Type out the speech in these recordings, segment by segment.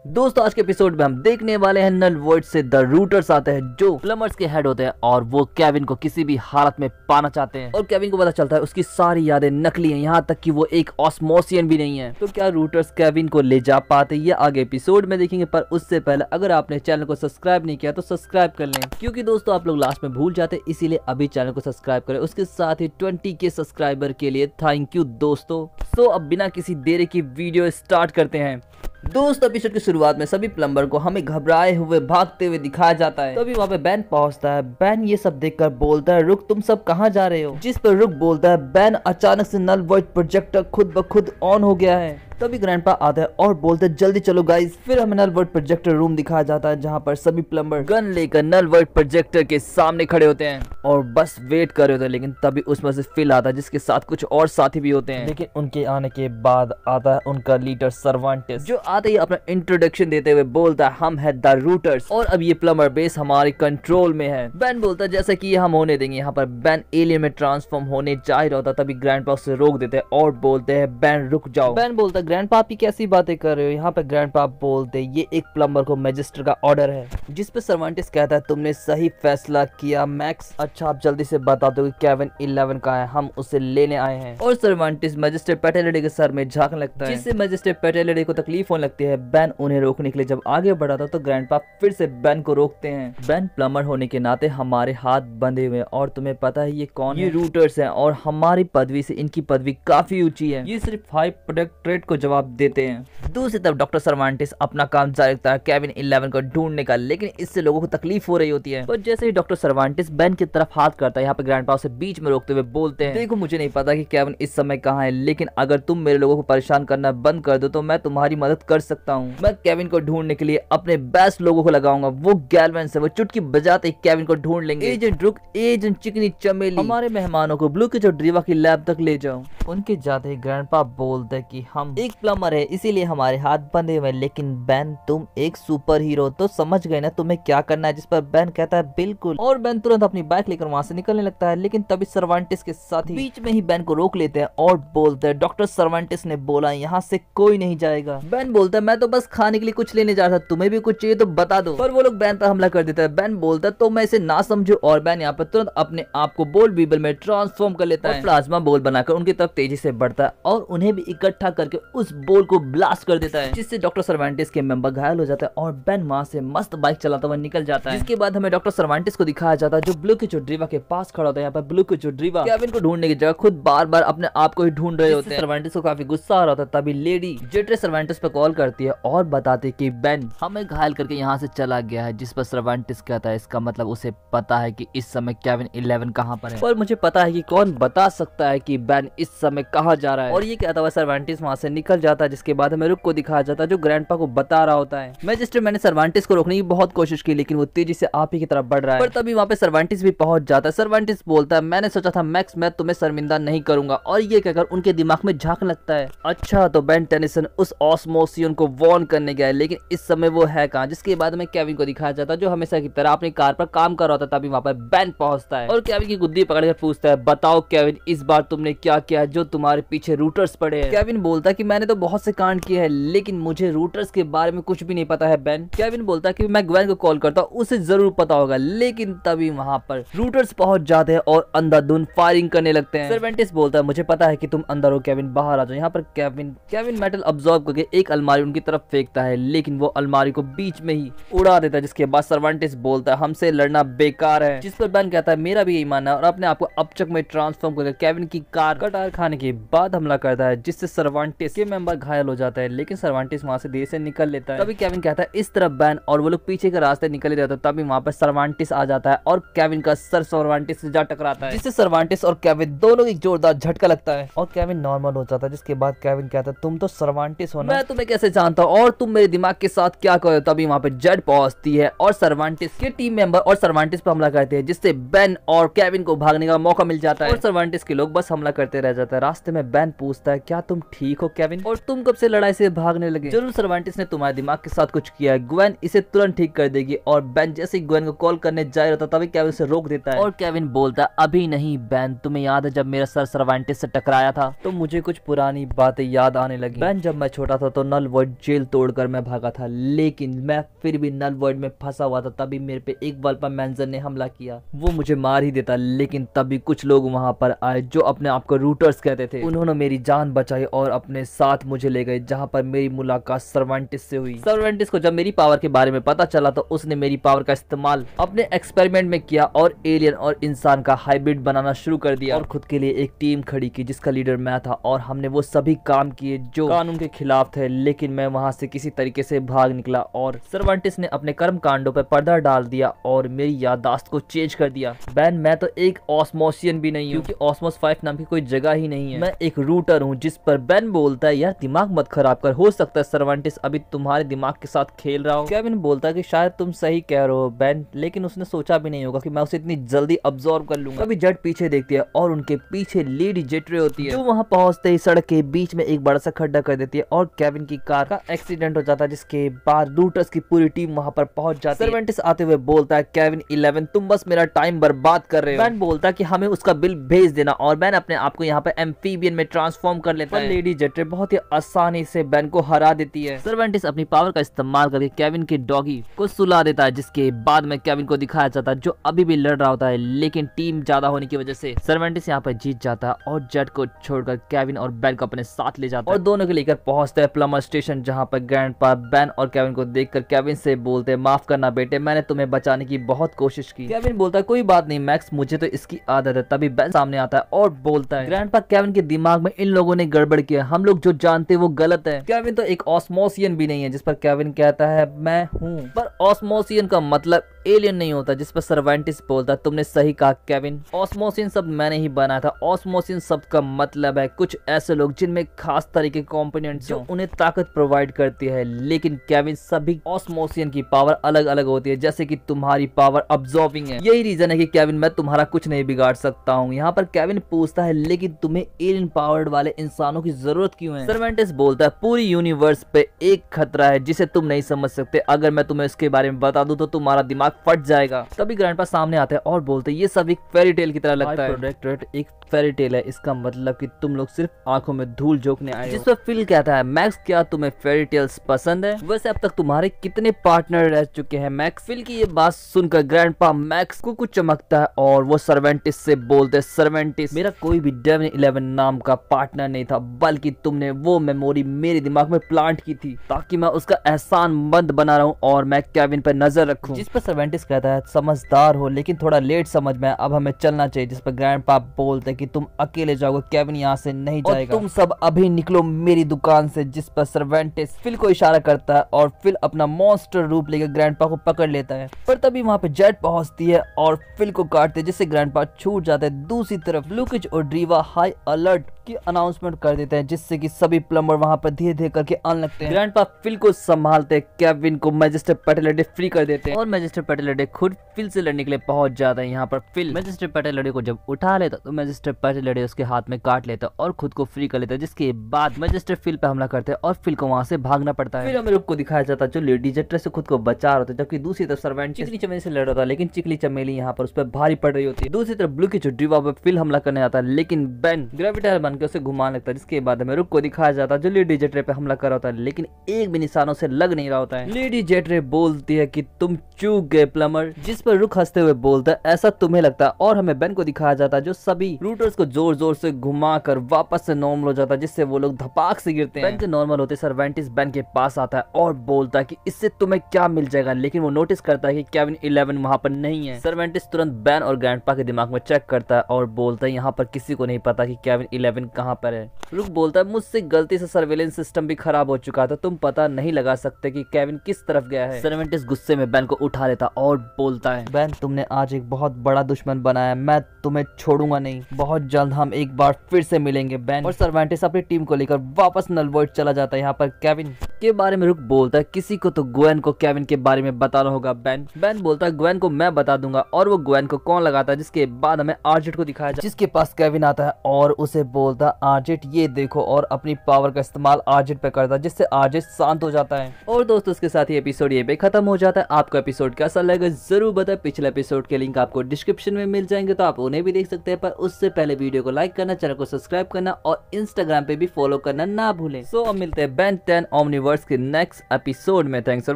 दोस्तों आज के एपिसोड में हम देखने वाले हैं नल वॉइड से द रूटर्स आते हैं जो प्लम्बर्स के हेड होते हैं और वो केविन को किसी भी हालत में पाना चाहते हैं। और केविन को पता चलता है उसकी सारी यादें नकली हैं, यहाँ तक कि वो एक ऑस्मोसियन भी नहीं है। तो क्या रूटर्स केविन को ले जा पाते, ये आगे एपिसोड में देखेंगे। पर उससे पहले अगर आपने चैनल को सब्सक्राइब नहीं किया तो सब्सक्राइब कर लें, क्योंकि दोस्तों आप लोग लास्ट में भूल जाते, इसीलिए अभी चैनल को सब्सक्राइब करें। उसके साथ ही 20K सब्सक्राइबर के लिए थैंक यू दोस्तों। सो अब बिना किसी देरी की वीडियो स्टार्ट करते हैं। दोस्तों एपिसोड की शुरुआत में सभी प्लम्बर को हमें घबराए हुए भागते हुए दिखाया जाता है। तभी वहाँ पे बैन पहुँचता है। बैन ये सब देखकर बोलता है, रुक तुम सब कहाँ जा रहे हो? जिस पर रुक बोलता है, बैन अचानक से नल वॉइड प्रोजेक्टर खुद ब खुद ऑन हो गया है। तभी ग्रैंडपा आता है और बोलते हैं जल्दी चलो गाइस। फिर हमें नल वॉइड प्रोजेक्टर रूम दिखाया जाता है जहाँ पर सभी प्लम्बर गन लेकर नल वॉइड प्रोजेक्टर के सामने खड़े होते हैं और बस वेट कर रहे होते हैं। लेकिन तभी उसमें से फिल आता है जिसके साथ कुछ और साथी भी होते हैं। लेकिन उनके आने के बाद आता है उनका लीडर सर्वांटिस, जो आते ही अपना इंट्रोडक्शन देते हुए बोलता है हम है द रूटर्स और अब ये प्लम्बर बेस हमारे कंट्रोल में है। बैन बोलता है जैसे कि ये हम होने देंगे। यहाँ पर बैन एलियन में ट्रांसफॉर्म होने जा रहा होता, तभी ग्रैंडपा उसे रोक देते हैं और बोलते हैं बैन रुक जाओ। बैन बोलता है ग्रैंडपा आप कैसी बातें कर रहे हो? यहाँ पे ग्रैंडपा बोलते ये एक प्लम्बर को मैजिस्टर का ऑर्डर है। जिस पे सर्वांटिस कहता है तुमने सही फैसला किया मैक्स। अच्छा आप जल्दी से बता दो कि केविन 11 कहाँ है, हम उसे लेने आए हैं। और सर्वांटिस मैजिस्ट्रेट पेटेलिडी के सर में झांकने लगता है, जिससे मैजिस्ट्रेट पेटेलिडी को तकलीफ होने लगती है। बैन उन्हें रोकने के लिए जब आगे बढ़ा था तो ग्रैंडपा फिर से बैन को रोकते हैं। बैन प्लम्बर होने के नाते हमारे हाथ बंधे हुए और तुम्हें पता है ये कौन है? ये रूटर्स हैं और हमारी पदवी से इनकी पदवी काफी ऊंची है। ये सिर्फ हाई प्रोटेक्टरेट को जवाब देते हैं। दूसरी तरफ डॉक्टर सर्वांटिस अपना काम जारी रखता है केविन 11 को ढूंढने का, लेकिन इससे लोगों को तकलीफ हो रही होती है। पर जैसे ही डॉक्टर सर्वांटिस बैन की तरफ हाथ करता है, यहाँ पे ग्रैंडपा उसे बीच में रोकते हुए बोलते हैं देखो मुझे नहीं पता कि केविन इस समय कहाँ है, लेकिन अगर तुम मेरे लोगों को परेशान करना बंद कर दो तो मैं तुम्हारी मदद कर सकता हूँ। मैं केविन को ढूंढने के लिए अपने बेस्ट लोगों को लगाऊंगा। वो गैलवैन से वो चुटकी बजाते ही केविन को ढूंढ लेंगे। एजेंट रुक, एजेंट चिकनी चमेली, हमारे मेहमानों को ब्लू की जो ड्रीवा की लैब तक ले जाओ। उनके जाते ही ग्रैंडपा बोलते कि हम एक प्लम्बर है इसीलिए हमारे हाथ बंधे हुए, लेकिन बैन तुम एक सुपर हीरो तो समझ गए ना तुम्हें क्या करना है? जिस पर बैन कहता है बिल्कुल, और बैन तुरंत अपनी बाइक लेकर वहाँ से निकलने लगता है। लेकिन तभी सर्वांटिस के साथ ही बीच में ही बैन को रोक लेते हैं और बोलते हैं डॉक्टर सर्वांटिस ने बोला यहाँ से कोई नहीं जाएगा। बैन बोलता है मैं तो बस खाने के लिए कुछ लेने जा रहा था, तुम्हें भी कुछ चाहिए तो बता दो। पर वो लोग बैन पर हमला कर देता है। बैन बोलता है तो मैं इसे ना समझू और बैन यहाँ पर तुरंत अपने आप को बोल बीबल में ट्रांसफॉर्म कर लेता है। प्लाज्मा बोल बनाकर उनकी तरफ तेजी से बढ़ता है और उन्हें भी इकट्ठा करके उस बोल को ब्लास्ट कर देता है, जिससे डॉक्टर सर्वांटिस के मेंबर घायल हो जाता है और बैन वहां से मस्त बाइक चलाता हुआ निकल जाता है। जिसके बाद हमें डॉक्टर सर्वांटिस को दिखाया जाता है जो ब्लू की चोड्रीवा के पास खड़ा होता है। यहाँ पर ब्लू की चोड्रीवा केविन को ढूंढने की जगह खुद बार बार अपने आप को ही ढूंढ रहे होते हैं। सर्वांटिस को काफी गुस्सा आ रहा था। तभी लेडी जेट्रे सर्वांटिस पर कॉल करती है और बताती कि बैन हमें घायल करके यहाँ से चला गया है। जिस पर सर्वांटिस कहता है इसका मतलब उसे पता है कि इस समय केविन 11 कहाँ पर है, पर मुझे पता है कि कौन बता सकता है कि बैन इस समय कहाँ जा रहा है। और ये कहता हुआ सर्वांटिस वहाँ से निकल जाता है। जिसके बाद हमें रुक को दिखाया जाता है जो ग्रैंडपा को बता रहा होता है मैजिस्ट्रेट मैंने सर्वांटिस को रोकने की बहुत कोशिश की, लेकिन वो तेजी से आप ही की तरफ बढ़ रहा है। पर तभी वहाँ पे सर्वांटिस भी पहुंच जाता है। सर्वांटिस बोलता है मैंने सोचा था मैक्स मैं तुम्हें शर्मिंदा नहीं करूंगा, और ये कहकर उनके दिमाग में झांकने लगता है अच्छा तो बैन टेनिसन उस ऑस्मोसियन को वार्न करने गया है, लेकिन इस समय वो है कहाँ? जिसके बाद में केविन को दिखाया जाता है जो हमेशा की तरह अपनी कार पर काम कर रहा था। तभी वहाँ पर बैन पहुंचता है और केविन की गुद्दी पकड़कर पूछता है बताओ केविन इस बार तुमने क्या किया है जो तुम्हारे पीछे रूटर्स पड़े हैं? केविन बोलता है कि मैंने तो बहुत से कांड किए हैं, लेकिन मुझे रूटर्स के बारे में कुछ भी नहीं पता है बैन। केविन बोलता है कि मैं ग्वेन को कॉल करता हूँ, उसे जरूर पता होगा। लेकिन तभी वहाँ पर रूटर्स पहुंच जाते हैं और अंधाधुंध फायरिंग करने लगते हैं। सर्वेंटिस बोलता है मुझे पता है कि तुम अंदर हो केविन, बाहर आ जाओ। यहाँ पर केविन मेटल अब्सॉर्ब करके एक अलमारी उनकी तरफ फेंकता है, लेकिन वो अलमारी को बीच में ही उड़ा देता है। जिसके बाद सर्वेंटिस बोलता है हमसे लड़ना बेकार है। जिस पर बैन कहता है मेरा भी यही मानना है, और अपने आप को अपचक में ट्रांसफॉर्म करके केविन की कार कटार खाने के बाद हमला करता है, जिससे सर्वांटिस के मेंबर घायल हो जाता है। लेकिन सर्वांटिस वहां से देर से निकल लेता है। तभी केविन कहता है इस तरफ बैन, और वो लोग पीछे के रास्ते निकल ही रहता है। तभी वहां पर सर्वांटिस आ जाता है और केविन का सर सर्वांटिस से जा टकराता है, जिससे सर्वांटिस और केविन दोनों एक जोरदार झटका लगता है और केविन नॉर्मल हो जाता है। जिसके बाद केविन कहता है तुम तो सर्वांटिस हो ना, मैं तुम्हें कैसे जानता हूँ और तुम मेरे दिमाग के साथ क्या करो? तभी वहां पे जेड पहुंचती है और सर्वांटिस के टीम मेंबर और सर्वांटिस पर हमला करते हैं, जिससे बैन और केविन को भागने का मौका मिल जाता है और सर्वांटिस के लोग बस हमला करते रह जाता है। रास्ते में बैन पूछता है क्या तुम ठीक हो केविन, और तुम कब से लड़ाई से भागने लगे? जरूर सर्वांटिस ने तुम्हारे दिमाग के साथ कुछ किया है, ग्वेन इसे तुरंत ठीक कर देगी। और बेन जैसे ही ग्वेन को कॉल करने जा रहा था तभी केविन से रोक देता है और केविन बोलता है अभी नहीं बेन, तुम्हें याद है जब मेरा सर सर्वांटिस से टकराया था तो मुझे कुछ पुरानी बातें याद आने लगी। बेन जब मैं छोटा था तो नल वर्ड जेल तोड़कर मैं भागा था, लेकिन मैं फिर भी नल वर्ड में फंसा हुआ था। तभी मेरे पे एक वल्पा मैंजर ने हमला किया, वो मुझे मार ही देता, लेकिन तभी कुछ लोग वहां पर आए जो अपने आप को रूटर्स कहते थे। उन्होंने मेरी जान बचाई और अपने साथ मुझे ले गए, जहां पर मेरी मुलाकात सर्वांटिस से हुई। सर्वांटिस को जब मेरी पावर के बारे में पता चला तो उसने मेरी पावर का इस्तेमाल अपने एक्सपेरिमेंट में किया और एलियन और इंसान का हाइब्रिड बनाना शुरू कर दिया और खुद के लिए एक टीम खड़ी की जिसका लीडर मैं था। और हमने वो सभी काम किए जो कानून के खिलाफ थे, लेकिन मैं वहां से किसी तरीके से भाग निकला और सर्वांटिस ने अपने कर्म कांडों पर पर्दा डाल दिया और मेरी याददाश्त को चेंज कर दिया। बेन मैं तो एक ऑस्मोसियन भी नहीं हूँ, क्योंकि ऑस्मोस 5 नाम की कोई जगह ही नहीं है। मैं एक रूटर हूँ। जिस पर बेन बोलता है यार दिमाग मत खराब कर, हो सकता है सर्वांटिस अभी तुम्हारे दिमाग के साथ खेल रहा हो। केविन बोलता है कि शायद तुम सही कह रहे हो बेन, लेकिन उसने सोचा भी नहीं होगा कि मैं उसे इतनी जल्दी अब्सॉर्ब कर लूंगा। कभी जेट पीछे देखती है और उनके पीछे लेडी जेट्रे होती है जो वहां पहुंचते ही सड़क के बीच में एक बड़ा सा खड्डा कर देती है और केविन की कार का एक्सीडेंट हो जाता है, जिसके बाद रूटर्स की पूरी टीम वहां पर पहुंच जाती है। सर्वेंटिस आते हुए बोलता है केविन 11 तुम बस मेरा टाइम बर्बाद कर रहे हो। बेन बोलता है कि हमें उसका बिल भेज देना और बेन अपने आप को यहाँ पर एम्फीबियन में ट्रांसफॉर्म कर लेता है। लेडी जेट्रे बहुत ही आसानी से बेन को हरा देती है। सर्वेंटिस अपनी पावर का इस्तेमाल करके केविन के डॉगी को सुला देता है, जिसके बाद में केविन को दिखाया जाता है जो अभी भी लड़ रहा होता है, लेकिन टीम ज्यादा होने की वजह से सर्वेंटिस यहाँ पर जीत जाता है और जेट को छोड़कर केविन और बेन को अपने साथ ले जाता है और दोनों को लेकर पहुंचता है प्लमर स्टेशन, जहाँ पर ग्रैंडपा बेन और केविन को देखकर केविन से बोलते हैं माफ करना बेटे, मैंने तुम्हें बचाने की बहुत कोशिश की। केविन बोलता है कोई बात नहीं मैक्स, मुझे तो इसकी आदत है। तभी बेन सामने आता है और बोलता है ग्रैंडपा केविन के दिमाग में इन लोगों ने गड़बड़ किया, हम लोग जो जानते हैं वो गलत है। केविन तो एक ऑस्मोसियन भी नहीं है, जिस पर केविन कहता है मैं हूँ, पर ऑस्मोसियन का मतलब एलियन नहीं होता, जिस पर सर्वेंटिस बोलता तुमने सही कहा केविन, ऑस्मोसियन शब्द मैंने ही बनाया था। ऑस्मोसियन शब्द का मतलब है कुछ ऐसे लोग जिनमें खास तरीके के कंपोनेंट्स जो उन्हें ताकत प्रोवाइड करती है, लेकिन केविन सभी ऑस्मोसियन की पावर अलग अलग होती है, जैसे कि तुम्हारी पावर अब्सॉर्बिंग है। यही रीजन है कि केविन मैं तुम्हारा कुछ नहीं बिगाड़ सकता हूँ। यहाँ पर केविन पूछता है लेकिन तुम्हें एलियन पावर्ड वाले इंसानों की जरूरत क्यों है? सर्वेंटिस बोलता है पूरी यूनिवर्स पे एक खतरा है जिसे तुम नहीं समझ सकते, अगर मैं तुम्हें इसके बारे में बता दूं तो तुम्हारा दिमाग फट जाएगा। तभी ग्रैंडपा सामने आते हैं और बोलते हैं ये सब एक फेरी टेल की तरह लगता है। प्रोटेक्टोरेट एक फेरी टेल है, इसका मतलब कि तुम लोग सिर्फ आंखों में धूल झोंकने आए हो। जिस पर फिल कहता है मैक्स क्या तुम्हें फेरी टेल्स पसंद है? वैसे अब तक तुम्हारे कितने पार्टनर रह चुके हैं मैक्स? फिल की ये बात सुनकर ग्रैंडपा मैक्स को कुछ चमकता है और वो सर्वेंटिस से बोलते सर्वेंटिस मेरा कोई भी डेवन 11 नाम का पार्टनर नहीं था, बल्कि तुमने वो मेमोरी मेरे दिमाग में प्लांट की थी ताकि मैं उसका एहसानमंद बना रहूं और मैं केविन पर नजर रखूं। जिस पर सर्वेंटिस कहता है समझदार हो लेकिन थोड़ा लेट समझ में, अब हमें चलना चाहिए। जिस पर ग्रैंडपा बोलते कि तुम अकेले जाओगे, केविन यहाँ से नहीं जाएगा, तुम सब अभी निकलो मेरी दुकान से। जिस पर सर्वेंटिस फिल को इशारा करता है और फिल अपना मॉन्स्टर रूप लेकर ग्रैंडपा को पकड़ लेता है, पर तभी वहाँ पे जेट पहुंचती है और फिल को काटते हैं, जिससे ग्रैंडपा छूट जाता है। दूसरी तरफ लुकिच और ड्रीवा हाई अलर्ट की अनाउंसमेंट कर देते हैं, जिससे कि सभी प्लम्बर वहां पर धीरे धीरे करके आने लगते हैं। ग्रैंडपा फिल को संभालते केविन को मैजिस्टर पेटेलेडे फ्री कर देते हैं और मैजिस्टर पेटेलेडे खुद फिल से लड़ने के लिए पहुंच जाता है। यहाँ पर फिल मैजिस्टर पेटेलेडे को जब उठा लेता तो मैजिस्टर पेटेलेडे उसके हाथ में काट लेता और खुद को फ्री कर लेता, जिसके बाद मैजिस्टर फिल पे हमला करते हैं और फिल को वहां से भागना पड़ता है। फिर हमें रुक को दिखाया जाता है जो लेडी जेट्रे से खुद को बचा रहा होता है, जबकि दूसरी तरफ सर्वेंट चिकनी चमेली से लड़ रहा था, लेकिन चिकनी चमेली यहाँ पर उस पर भारी पड़ रही होती है। दूसरी तरफ ब्लू की ड्रीवा पे फिल हमला करने आता है, लेकिन बेन ग्रेविटायर बनकर उसे घुमाने लगता है, जिसके बाद हमें रुक को दिखाया जाता है जो लेडी जेट्रे पे हमला कर रहा होता है, लेकिन एक भी निशानों से लग नहीं रहा होता है। लेडी जेट्रे बोलती है कि तुम चूक गए प्लम्बर, जिस पर रुक हंसते हुए बोलता है ऐसा तुम्हें लगता है। और हमें बेन को दिखाया जाता है जो सभी रूटर्स को जोर जोर से घुमाकर वापस से नॉर्मल हो जाता है, जिससे वो लोग धपाक से गिरते हैं। बेन के नॉर्मल होते सर्वेंटिस बेन के पास आता है और बोलता है कि इससे तुम्हें क्या मिल जाएगा, लेकिन वो नोटिस करता है कि केविन 11 वहां पर नहीं है। सर्वेंटिस तुरंत बेन और ग्रैंडपा के दिमाग में चेक करता है और बोलता है यहाँ पर किसी को नहीं पता कि केविन 11 कहाँ पर है। रुक बोलता है मुझसे गलती से सर्वेलेंस सिस्टम भी खराब हो चुका था, तुम पता नहीं लगा सकते कि केविन किस तरफ गया है। सर्वेंटिस गुस्से में बेन को उठा लेता और बोलता है बेन तुमने आज एक बहुत बड़ा दुश्मन बनाया, मैं तुम्हें छोड़ूंगा नहीं, बहुत जल्द हम एक बार फिर से मिलेंगे बेन। और सर्वेंटिस अपनी टीम को लेकर वापस नलवर्ड चला जाता है। यहाँ पर केविन के बारे में रुक बोलता है किसी को तो ग्वेन को केविन के बारे में बताना होगा। बेन बोलता है ग्वेन को मैं बता दूंगा, और वो ग्वेन को कौन लगाता है, जिसके बाद हमें आर्जेट को दिखाया जाए जिसके पास केविन आता है और उसे बोलता बोलता है आरजेट ये देखो, और अपनी पावर का इस्तेमाल आरजेट पे करता है जिससे आरजेट शांत हो जाता है। और दोस्तों उसके साथ ही एपिसोड ये भी खत्म हो जाता है। आपको एपिसोड कैसा लगा जरूर बताएं। पिछले एपिसोड के लिंक आपको डिस्क्रिप्शन में मिल जाएंगे, तो आप उन्हें भी देख सकते हैं। पर उससे पहले वीडियो को लाइक करना, चैनल को सब्सक्राइब करना और इंस्टाग्राम पे भी फॉलो करना ना भूलें। सो अब मिलते हैं बेन 10 ओमनीवर्स के नेक्स्ट एपिसोड में। Thanks for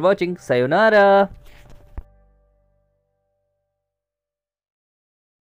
watching, sayonara.